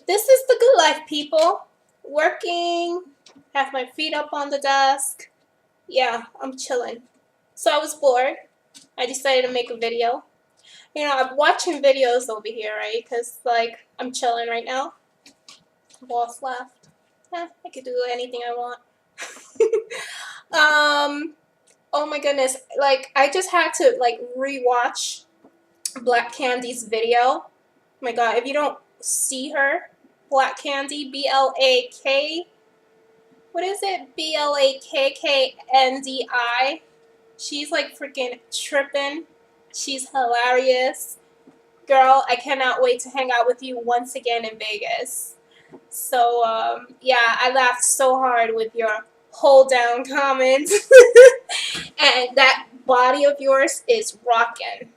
This is the good life, people. Working, have my feet up on the desk. Yeah, I'm chilling. So I was bored. I decided to make a video. You know, I'm watching videos over here, right? Because, like, I'm chilling right now. Boss left. I could do anything I want. Oh my goodness. Like, I just had to, like, rewatch Black Candy's video. Oh my god, if you don't see her, Black Candy, BLAK, what is it? BLAKKNDI. She's like freaking tripping. She's hilarious. Girl, I cannot wait to hang out with you once again in Vegas. So, yeah, I laughed so hard with your hold down comments. And that body of yours is rocking.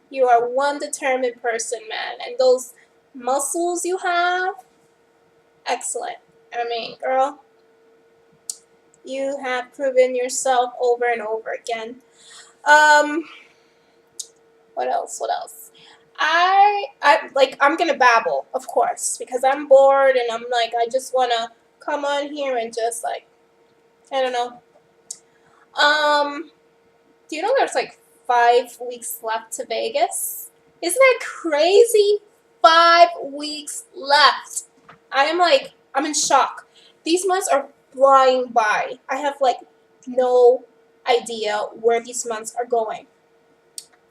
You are one determined person, man. And those muscles you have, excellent. I mean, girl, you have proven yourself over and over again. Um, what else? What else? I'm gonna babble, of course, because I'm bored and I'm like, I just wanna come on here and just like, I don't know. Um, do you know there's like 5 weeks left to Vegas? Isn't that crazy? 5 weeks left. I'm in shock. These months are flying by. I have like no idea where these months are going.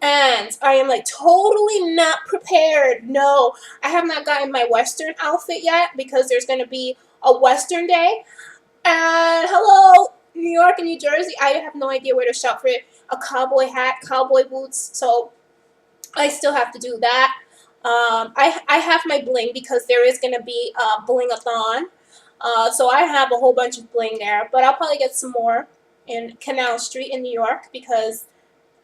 And I am like totally not prepared. No, I have not gotten my Western outfit yet because there's going to be a Western day. And hello, New York and New Jersey. I have no idea where to shop for it. A cowboy hat, cowboy boots. So I still have to do that. I have my bling because there is going to be a bling-a-thon. So I have a whole bunch of bling there. But I'll probably get some more in Canal Street in New York because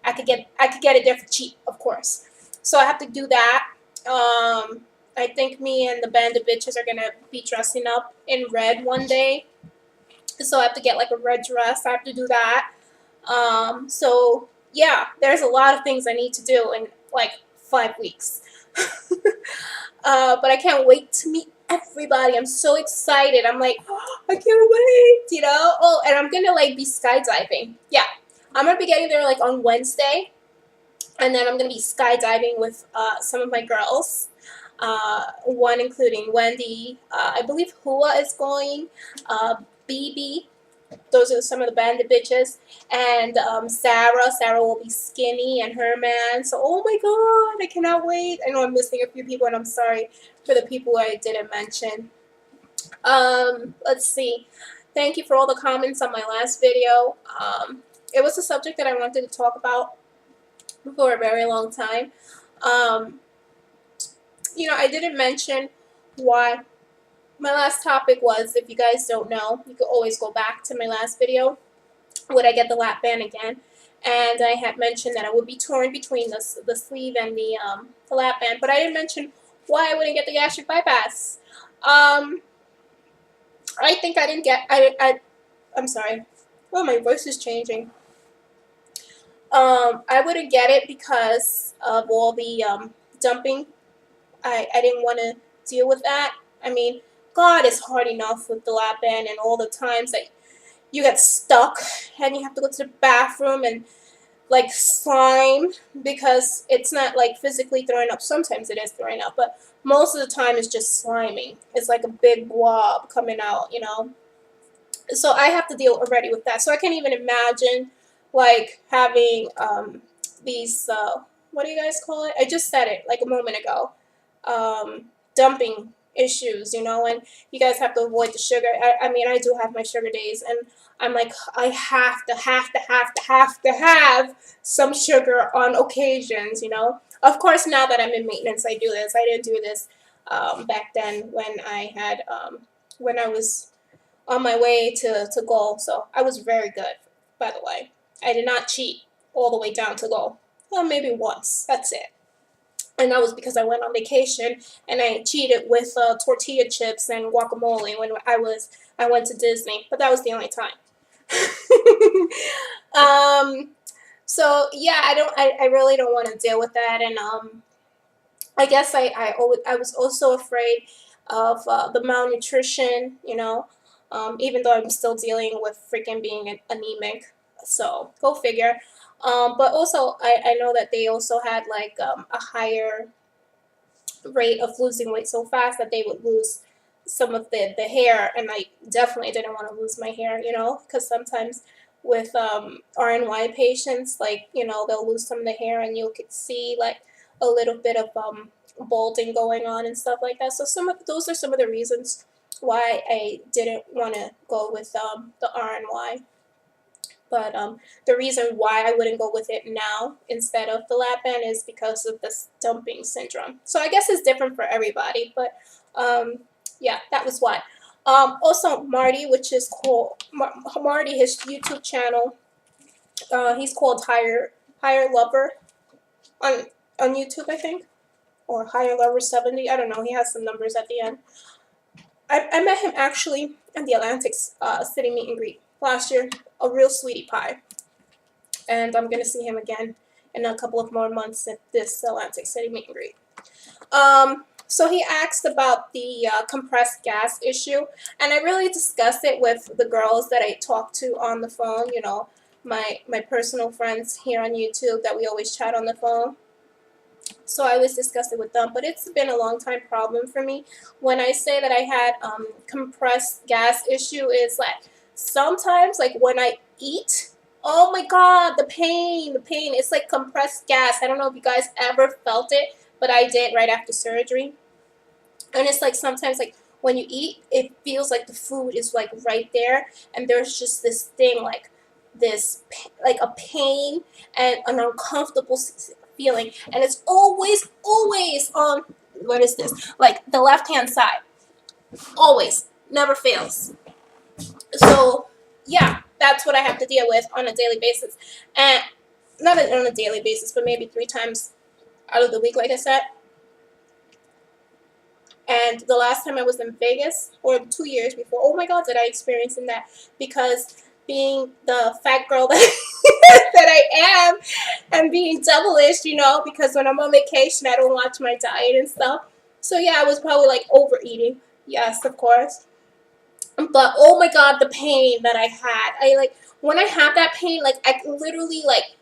I could get it there for cheap, of course. So I have to do that. I think me and the band of bitches are gonna be dressing up in red one day. So I have to get like a red dress. I have to do that. So yeah, there's a lot of things I need to do in like 5 weeks. But I can't wait to meet everybody. I'm so excited. I'm like, oh, I can't wait, you know? Oh, and I'm gonna like be skydiving. Yeah. I'm gonna be getting there like on Wednesday, and then I'm gonna be skydiving with some of my girls. One including Wendy. I believe Hua is going. BB. Those are some of the bandit bitches. And Sarah. Sarah will be skinny and her man. So, oh my god, I cannot wait. I know I'm missing a few people, and I'm sorry for the people I didn't mention. Let's see. Thank you for all the comments on my last video. It was a subject that I wanted to talk about for a very long time. You know, I didn't mention why my last topic was, if you guys don't know, you could always go back to my last video. Would I get the lap band again? And I had mentioned that I would be torn between the sleeve and the lap band, but I didn't mention why I wouldn't get the gastric bypass. I think I didn't get, I'm sorry. Oh, my voice is changing. I wouldn't get it because of all the dumping. I didn't want to deal with that. I mean, God, it's hard enough with the lap band and all the times that you get stuck and you have to go to the bathroom and like slime because it's not like physically throwing up. Sometimes it is throwing up, but most of the time it's just sliming. It's like a big blob coming out, you know. So I have to deal already with that. So I can't even imagine like having these what do you guys call it? I just said it like a moment ago. Dumping issues, you know, and you guys have to avoid the sugar. I mean, I do have my sugar days, and I'm like, I have to have some sugar on occasions, you know. Of course, now that I'm in maintenance, I do this. I didn't do this back then when I had when I was on my way to goal. So I was very good, by the way. I did not cheat all the way down to goal. Well, maybe once. That's it. And that was because I went on vacation and I cheated with tortilla chips and guacamole when I went to Disney. But that was the only time. So yeah, I really don't want to deal with that. And I guess I was also afraid of the malnutrition, even though I'm still dealing with freaking being anemic. So go figure. But also, I know that they also had like a higher rate of losing weight so fast that they would lose some of the hair, and I definitely didn't want to lose my hair, because sometimes with RNY patients, like, they'll lose some of the hair and you could see like a little bit of balding going on and stuff like that. So those are some of the reasons why I didn't want to go with the RNY. But the reason why I wouldn't go with it now instead of the lap band is because of this dumping syndrome. So I guess it's different for everybody, but yeah, that was why. Also, Marty, which is called Marty, his YouTube channel, he's called Higher Lover on YouTube, I think, or Higher Lover 70. I don't know. He has some numbers at the end. I met him actually at the Atlantic City meet and greet last year. A real sweetie pie. And I'm gonna see him again in a couple of more months at this Atlantic City meet and greet. So he asked about the compressed gas issue, and I really discussed it with the girls that I talked to on the phone. My personal friends here on YouTube that we always chat on the phone. So I always discuss it with them, but it's been a long time problem for me. When I say that I had compressed gas issue, is like sometimes like when I eat, oh my god, the pain, it's like compressed gas. I don't know if you guys ever felt it, but I did right after surgery. And it's like sometimes like when you eat, it feels like the food is like right there, and there's just this thing like this like a pain and an uncomfortable feeling, and it's always on, what is this, like the left hand side, always, never fails. So yeah, that's what I have to deal with on a daily basis, and not on a daily basis, but maybe 3 times out of the week, like I said. And the last time I was in Vegas, or 2 years before, oh my god, did I experience in that, because being the fat girl that that I am, and being devilish, because when I'm on vacation, I don't watch my diet and stuff. So yeah, I was probably like overeating. Yes, of course. But oh my god, the pain that I had. I like when I have that pain, like I literally like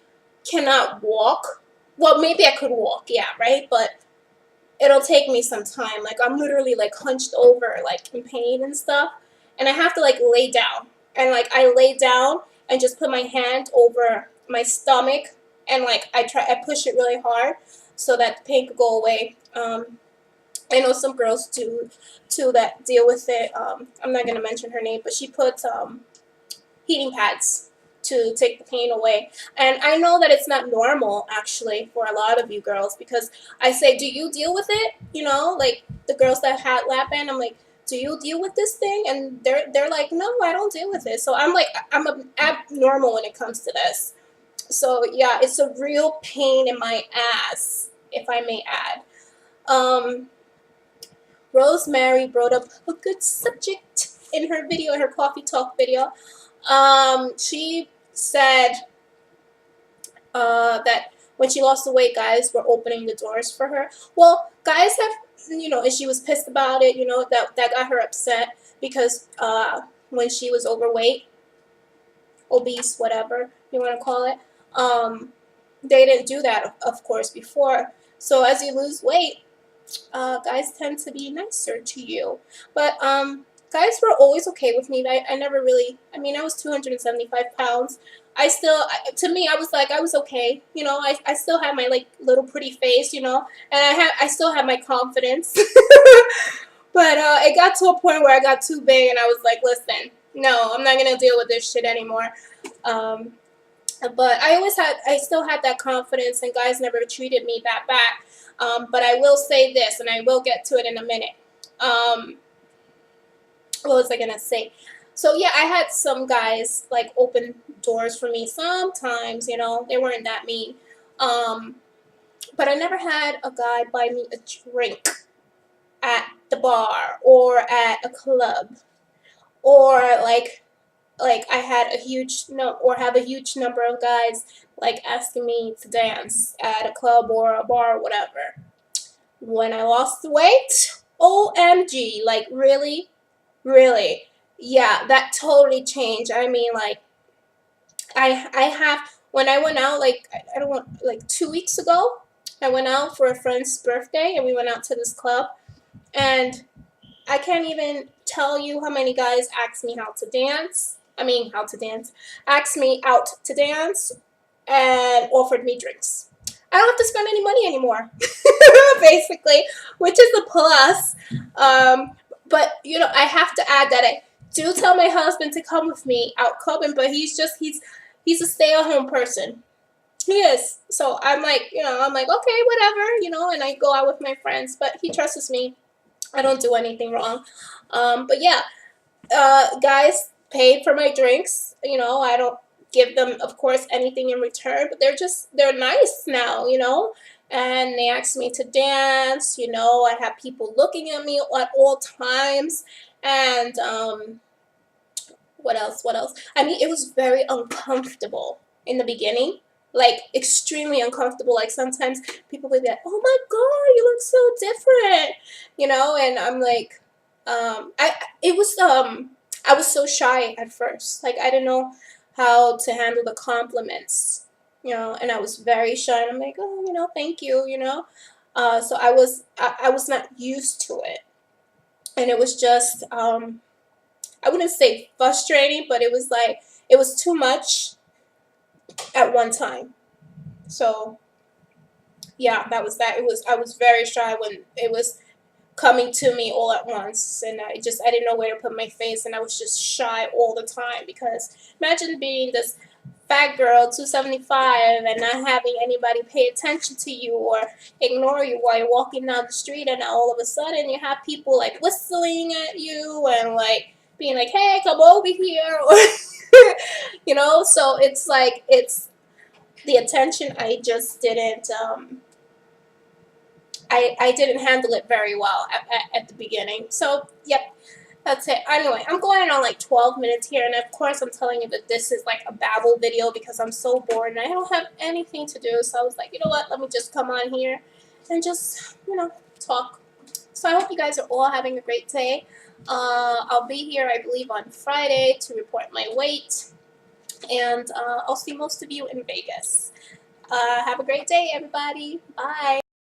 cannot walk. Well, maybe I could walk, yeah, right? But it'll take me some time. Like I'm literally like hunched over, like in pain and stuff, and I have to like lay down. And like I lay down and just put my hand over my stomach, and like I push it really hard so that the pain could go away. I know some girls too that deal with it. I'm not gonna mention her name, but she puts heating pads to take the pain away. And I know that it's not normal actually for a lot of you girls, because I say, do you deal with it? Like the girls that had lap band, I'm like, do you deal with this thing? And they're like, no, I don't deal with it. So I'm like, I'm abnormal when it comes to this. So yeah, it's a real pain in my ass, if I may add. Rosemary brought up a good subject in her video, in her coffee talk video. She said that when she lost the weight, guys were opening the doors for her. Well, guys have, and she was pissed about it, that got her upset, because when she was overweight, obese, whatever you want to call it, they didn't do that, of course, before. So as you lose weight, guys tend to be nicer to you. But guys were always okay with me. I never really, I was 275 pounds. To me, I was like, I was okay. I still had my like little pretty face, and I still had my confidence. But it got to a point where I got too big, and I was like, listen, no, I'm not gonna deal with this shit anymore. But I still had that confidence, and guys never treated me that bad. But I will say this, and I will get to it in a minute. What was I gonna say? So yeah, I had some guys like open doors for me sometimes, they weren't that mean. But I never had a guy buy me a drink at the bar or at a club, or like I had a huge have a huge number of guys like asking me to dance at a club or a bar or whatever. When I lost the weight, OMG, like really, really, yeah, that totally changed. I mean, like I have when I went out, like I don't want, like 2 weeks ago, I went out for a friend's birthday and we went out to this club, and I can't even tell you how many guys asked me how to dance. I mean, how to dance. Asked me out to dance and offered me drinks. I don't have to spend any money anymore, basically, which is a plus. But I have to add that I do tell my husband to come with me out clubbing, but he's a stay-at-home person. He is. So I'm like, okay, whatever, and I go out with my friends, but he trusts me. I don't do anything wrong. But yeah, guys pay for my drinks. I don't give them, of course, anything in return, but they're nice now, and they ask me to dance. I have people looking at me at all times, and what else? What else? I mean, it was very uncomfortable in the beginning, like extremely uncomfortable. Like sometimes people would be like, "Oh my God, you look so different," and I'm like, I was so shy at first. Like I didn't know how to handle the compliments, and I was very shy. And I'm like, oh, thank you, So I was not used to it, and it was just I wouldn't say frustrating, but it was too much at one time. So yeah, that was that. I was very shy when it was coming to me all at once, and I didn't know where to put my face, and I was just shy all the time, because imagine being this fat girl 275 and not having anybody pay attention to you or ignore you while you're walking down the street, and all of a sudden you have people like whistling at you and like being like, hey, come over here, or so it's like it's the attention. I just didn't I didn't handle it very well at the beginning. So yep, that's it. Anyway, I'm going on like 12 minutes here, and of course I'm telling you that this is like a babble video because I'm so bored and I don't have anything to do. So I was like, you know what, let me just come on here and just, talk. So I hope you guys are all having a great day. I'll be here, I believe, on Friday to report my weight, and I'll see most of you in Vegas. Have a great day, everybody. Bye.